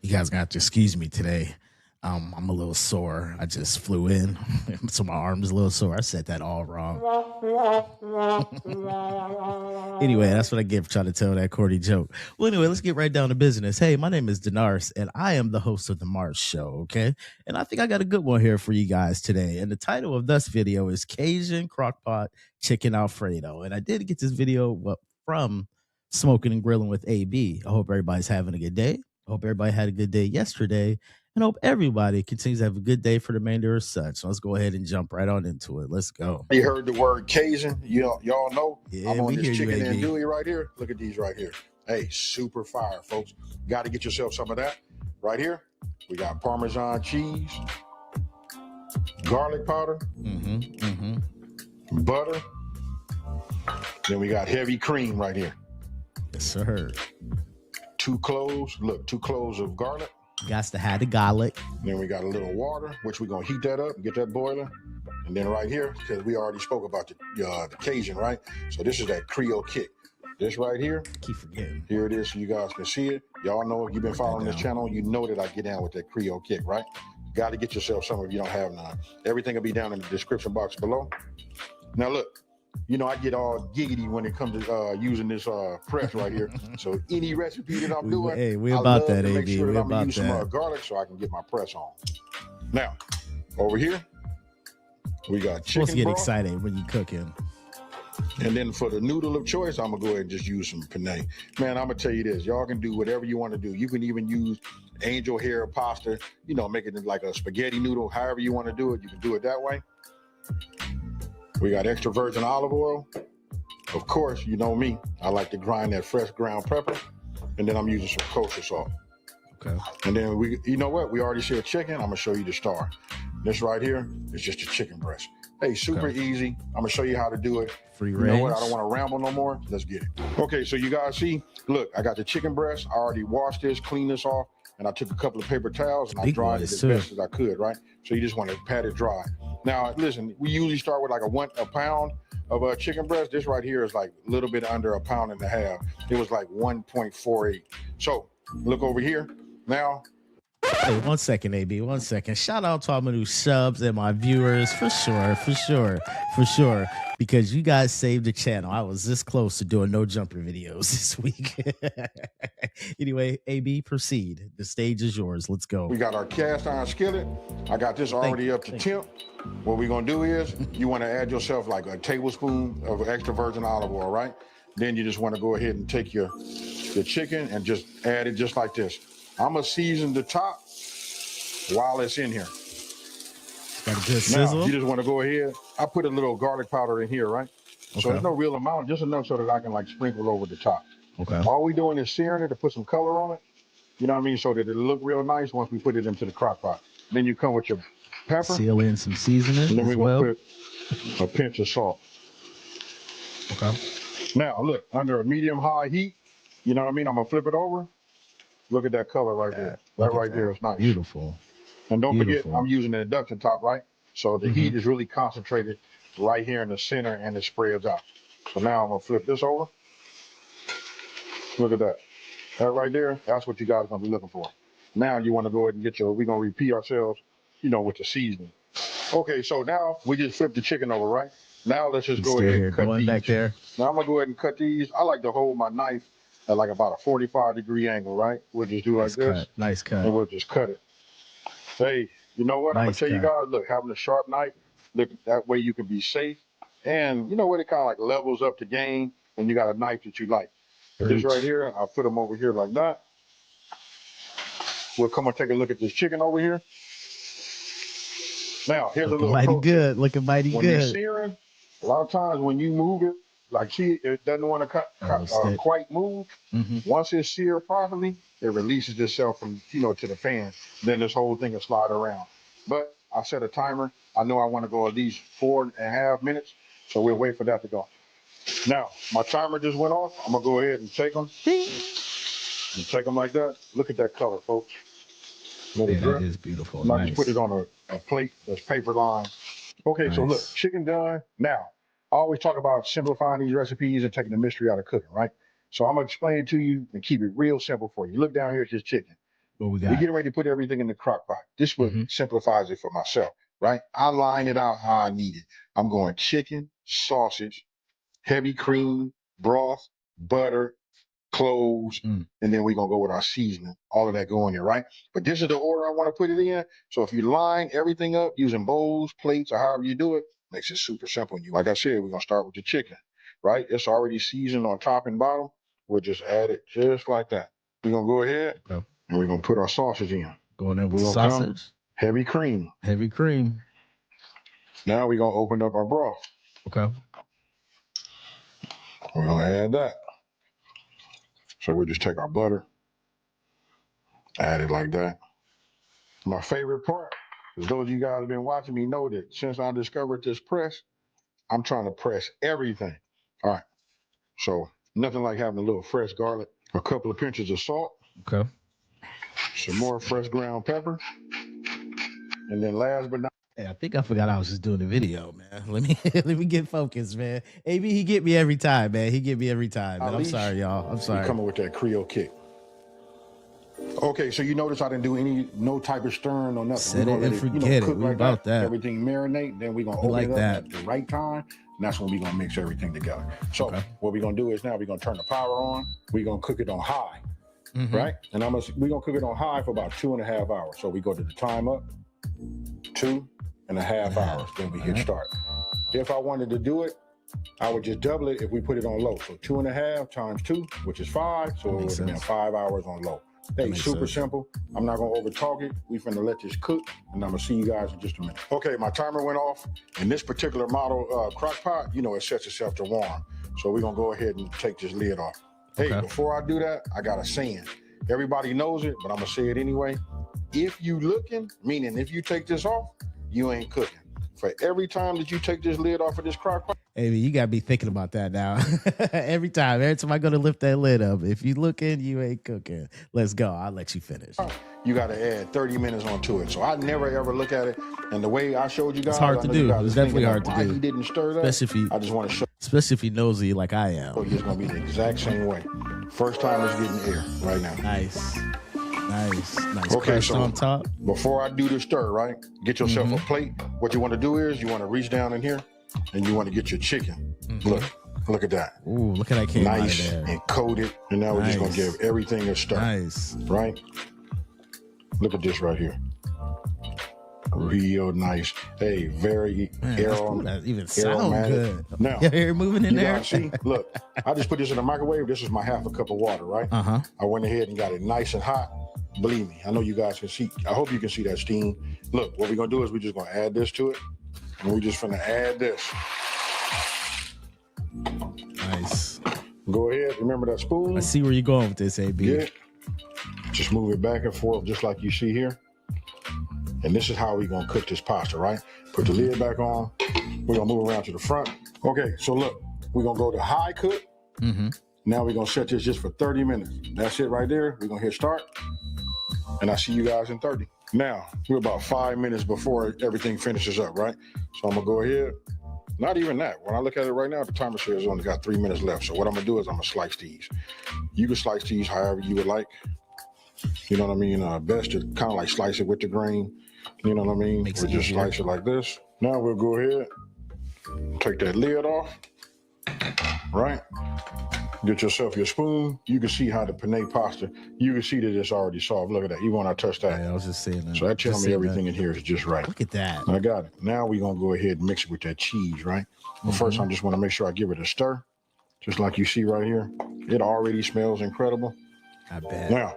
You guys gonna have to excuse me today. I'm a little sore. I just flew in, so my arm's a little sore. I said that all wrong. Anyway, that's what I get for trying to tell that corny joke. Well, anyway, let's get right down to business. Hey, my name is Denarse, and I am the host of the Marsh Show. Okay, and I think I got a good one here for you guys today. And the title of this video is Cajun Crockpot Chicken Alfredo. And I did get this video from Smoking and Grilling with AB. I hope everybody's having a good day. I hope everybody had a good day yesterday, and hope everybody continues to have a good day for the remainder of such. So let's go ahead and jump right on into it. Let's go. You heard the word Cajun. Y'all know. Yeah, I'm on we this hear chicken you, AB. andouille right here. Look at these right here. Hey, super fire, folks. Got to get yourself some of that. Right here, we got Parmesan cheese, garlic powder, butter. Then we got heavy cream right here. Yes, sir. 2 cloves. Look, 2 cloves of garlic. Got to have the garlic. Then we got a little water, which we're going to heat that up and get that boiling. And then right here, because we already spoke about the Cajun, right? So this is that Creole kick. This right here. Keep forgetting. Here it is so you guys can see it. Y'all know if you've been following this channel, you know that I get down with that Creole kick, right? Got to get yourself some if you don't have none. Everything will be down in the description box below. Now look, you know I get all giggity when it comes to using this press right here. So any recipe that I'm doing, hey, we I about love that, to make AB. sure We that I'm gonna about use some that. garlic so I can get my press on. Now, over here, we got Supposed to chicken get broth. excited when you cooking. And then for the noodle of choice, I'm gonna go ahead and just use some penne. Man, I'm gonna tell you this: y'all can do whatever you want to do. You can even use angel hair pasta. You know, make it like a spaghetti noodle. However you want to do it, you can do it that way. We got extra virgin olive oil. Of course, you know me. I like to grind that fresh ground pepper, and then I'm using some kosher salt. Okay. And then you know what? We already said chicken. I'm gonna show you the star. This right here is just a chicken breast. Hey, super easy. I'm gonna show you how to do it. Free You range. know what? I don't want to ramble no more. Let's get it. Okay, so you guys see, look, I got the chicken breast. I already washed this, cleaned this off, and I took a couple of paper towels and I dried it as best as I could, right? So you just want to pat it dry. Now, listen, we usually start with like a pound of chicken breast. This right here is like a little bit under 1.5 pounds. It was like 1.48. So look over here. Now, Hey, 1 second, AB. 1 second. Shout out to all my new subs and my viewers for sure. Because you guys saved the channel. I was this close to doing no jumper videos this week. Anyway, AB, proceed. The stage is yours. Let's go. we got our cast iron skillet. I got this already up to temp. What we're gonna do is you want to add yourself like a tablespoon of extra virgin olive oil, right? Then you just want to go ahead and take your chicken and just add it just like this. I'm gonna season the top while it's in here. Got a good sizzle. Now, you just want to go ahead. I put a little garlic powder in here, right? Okay. So there's no real amount, just enough so that I can like sprinkle over the top. Okay. All we doing is searing it to put some color on it. You know what I mean? So that it'll look real nice once we put it into the crock pot. Then you come with your pepper. Seal in some seasoning. And then we're gonna put a pinch of salt. Okay. Now look, under a medium-high heat, you know what I mean? I'm gonna flip it over. Look at that color right there. That right there is nice. Beautiful. And don't forget, I'm using an induction top, right? So the heat is really concentrated right here in the center and it spreads out. So now I'm gonna flip this over. Look at that. That right there, that's what you guys are gonna be looking for. Now you wanna go ahead and get we're gonna repeat ourselves, you know, with the seasoning. Okay, so now we just flipped the chicken over, right? Now let's just go ahead and cut these. Back there. Now I'm gonna go ahead and cut these. I like to hold my knife at like about a 45-degree angle, right? We'll just do like this. Nice cut. And we'll just cut it. Hey, you know what? I'm gonna tell you guys, look, having a sharp knife, look, that way you can be safe. And you know what? It kind of like levels up the game when you got a knife that you like. This right here, I'll put them over here like that. We'll come and take a look at this chicken over here. Now, here's a little mighty good. Looking mighty good. When you're searing, a lot of times when you move it, like see, it doesn't want to quite move. Once it's seared properly, it releases itself from, you know, to the fan. Then this whole thing will slide around. But I set a timer. I know I want to go at least 4.5 minutes. So we'll wait for that to go. Now, my timer just went off. I'm going to go ahead and take them. And take them like that. Look at that color, folks. That is beautiful. Now just put it on a plate that's paper lined. Okay, so look, chicken done. Now, I always talk about simplifying these recipes and taking the mystery out of cooking, right? So I'm gonna explain it to you and keep it real simple for you. Look down here at this chicken. What we We got? get ready to put everything in the crock pot. This what simplifies it for myself, right? I line it out how I need it. I'm going chicken, sausage, heavy cream, broth, butter, cloves, and then we're gonna go with our seasoning. All of that go in there, right? But this is the order I want to put it in. So if you line everything up using bowls, plates, or however you do it, makes it super simple. And you, like I said, we're gonna start with the chicken, right? It's already seasoned on top and bottom. We'll just add it just like that. We're gonna go ahead and we're gonna put our sausage in. Going in with the sausage. Heavy cream. Heavy cream. Now we're gonna open up our broth. Okay. We're gonna add that. So we'll just take our butter, add it like that. My favorite part, because those of you guys have been watching me know that since I discovered this press, I'm trying to press everything. All right. So nothing like having a little fresh garlic, a couple of pinches of salt. Okay. Some more fresh ground pepper. And then last but not. Hey, I think I forgot I was just doing the video, man. Let me get focused, man. AB, he get me every time, man. He get me every time. Man. I'm sorry, y'all. I'm sorry. Coming with that Creole kick. Okay, so you notice I didn't do no type of stirring or nothing. Set it and forget it. We about that. Everything marinate, then we're gonna open it up at the right time. And that's when we're gonna mix everything together. So what we're gonna do is now we're gonna turn the power on. We're gonna cook it on high, right? And we're gonna cook it on high for about 2.5 hours. So we go to the time up, 2.5 hours. Then we hit start. If I wanted to do it, I would just double it if we put it on low. So 2.5 times 2, which is 5. So it would have been 5 hours on low. Hey, super simple. I'm not gonna over talk it. We finna let this cook, and I'm gonna see you guys in just a minute. Okay, my timer went off. In this particular model crock pot, you know, it sets itself to warm. So we're gonna go ahead and take this lid off. Hey, before I do that, I got a saying. Everybody knows it, but I'm gonna say it anyway. If you looking, meaning if you take this off, you ain't cooking. For every time that you take this lid off of this crock pot. Hey, you got to be thinking about that now. every time I go to lift that lid up, if you looking, you ain't cooking. Let's go. I'll let you finish. You got to add 30 minutes onto it. So I never ever look at it. And the way I showed you guys, it's hard to do. It's definitely hard to do. He didn't stir that. I just want to show. Especially if he nosy like I am. So it's gonna be the exact same way. First time it's getting air right now. Nice. Okay, so on top. Before I do the stir, right? Get yourself a plate. What you want to do is you want to reach down in here, and you want to get your chicken. Look at that. Ooh, look at that came nice and coated. And now we're just gonna give everything a stir. Nice. Right? Look at this right here. Real nice. Hey, very that even sound good. Now, you're moving in there. See, look, I just put this in the microwave. This is my half a cup of water, right? I went ahead and got it nice and hot. Believe me, I know you guys can see. I hope you can see that steam. Look, what we're gonna do is we're just gonna add this to it, and we're just gonna add this. Nice. Go ahead. Remember that spoon? I see where you're going with this, AB. Yeah. Just move it back and forth, just like you see here. And this is how we're gonna cook this pasta, right? Put the lid back on. We're gonna move around to the front. Okay, so look, we're gonna go to high cook. Now we're gonna set this just for 30 minutes. That's it right there. We're gonna hit start. And I see you guys in 30. Now, we're about 5 minutes before everything finishes up, right? So I'm gonna go ahead. Not even that. When I look at it right now, the timer says it's only got 3 minutes left. So what I'm gonna do is I'm gonna slice these. You can slice these however you would like. You know what I mean? Best to kind of like slice it with the grain. You know what I mean? We'll just slice it like this. Now we'll go ahead, take that lid off, right? Get yourself your spoon. You can see how the penne pasta, you can see that it's already soft. Look at that. Even when I touch that. Yeah, I was just saying that. So that tells me everything in here is just right. Look at that. I got it. Now we're going to go ahead and mix it with that cheese, right? But first, I just want to make sure I give it a stir. Just like you see right here. It already smells incredible. I bet. Now,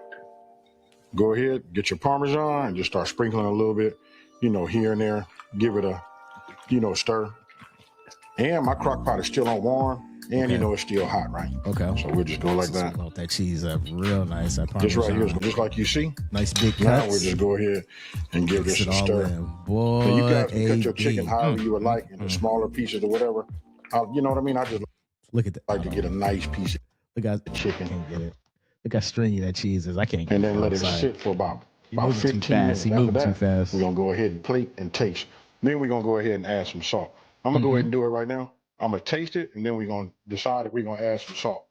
go ahead, get your Parmesan and just start sprinkling a little bit, you know, here and there. Give it a, you know, stir. And my crock pot is still on warm. And you know it's still hot, right? Okay. So we'll just go like that. Load that cheese up real nice. Just right here, just like you see. Nice big cuts. Now we'll just go ahead and give this a stir. Boy, so you guys can cut your chicken however you would like, into smaller pieces or whatever. You know what I mean? I just look at that. Like to get a nice piece of chicken. Can't get it. Look how stringy that cheese is. I can't get it. And then let it sit for about 15 minutes. He moved too fast. We're going to go ahead and plate and taste. Then we're going to go ahead and add some salt. I'm going to go ahead and do it right now. I'm going to taste it, and then we're going to decide if we're going to add some salt.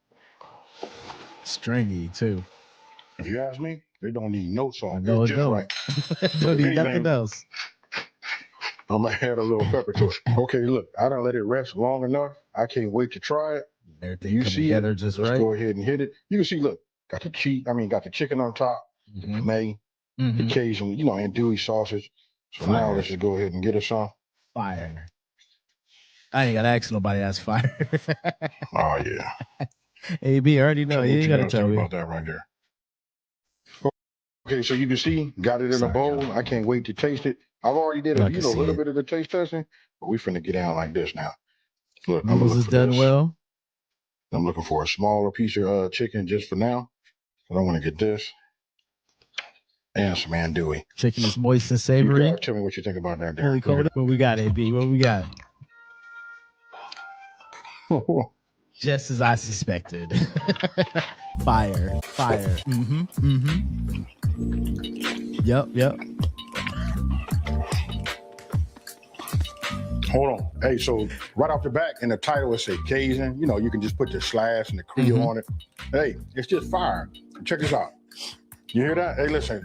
Stringy, too. If you ask me, They don't need no salt. No, it's just right. Don't need nothing else. I'm gonna add a little pepper to it. Okay, look, I done let it rest long enough. I can't wait to try it. Everything you see it, just let's right. go ahead and hit it. You can see, look, got the chicken on top, the filet, the Cajun, andouille sausage. So now let's just go ahead and get us some. Fire. I ain't gotta ask nobody. That's fire. Oh yeah. AB, I already know. You ain't gotta tell me about that right there. Okay, so you can see, got it in a bowl. I can't wait to taste it. I've already did a little bit of the taste testing, but we finna get down like this now. Look, noodles is done this. Well. I'm looking for a smaller piece of chicken just for now. I don't want to get this. And some andouille. Chicken is moist and savory. Tell me what you think about that. What we got, AB? What we got? Just as I suspected. Fire. Yep. Hold on. Hey, so right off the bat in the title it say Cajun. You can just put the slash and the Creole on it. Hey, it's just fire. Check this out. You hear that? Hey, listen.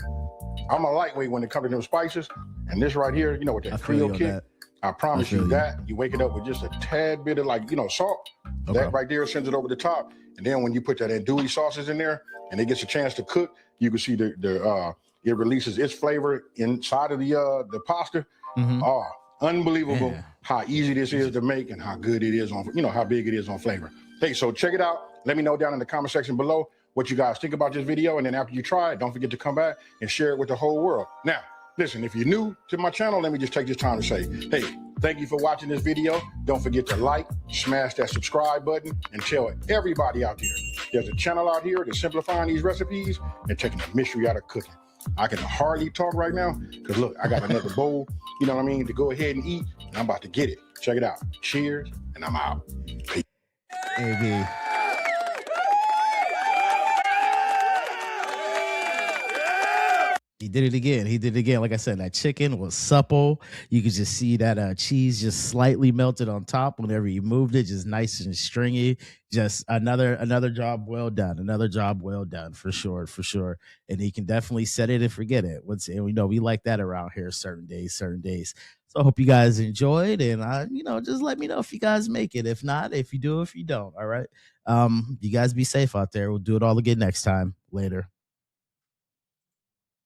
I'm a lightweight when it comes to them spices. And this right here, with that Creole kick, I promise you that. You wake it up with just a tad bit of salt. Okay. That right there sends it over the top. And then when you put that andouille sausage in there and it gets a chance to cook, you can see it releases its flavor inside of the pasta. Oh, unbelievable how easy this is to make and how good it is on, how big it is on flavor. Hey, so check it out. Let me know down in the comment section below what you guys think about this video. And then after you try it, don't forget to come back and share it with the whole world. Now, listen, if you're new to my channel, let me just take this time to say, hey, thank you for watching this video. Don't forget to like, smash that subscribe button, and tell everybody out there. There's a channel out here that's simplifying these recipes and taking the mystery out of cooking. I can hardly talk right now because look, I got another bowl, to go ahead and eat, and I'm about to get it. Check it out. Cheers, and I'm out. Peace. AB. He did it again. Like I said, that chicken was supple. You could just see that cheese just slightly melted on top whenever you moved it, just nice and stringy. Just another job well done. Another job well done for sure. And he can definitely set it and forget it. We like that around here certain days. So I hope you guys enjoyed, and just let me know if you guys make it. If not, if you do, if you don't. All right. You guys be safe out there. We'll do it all again next time. Later.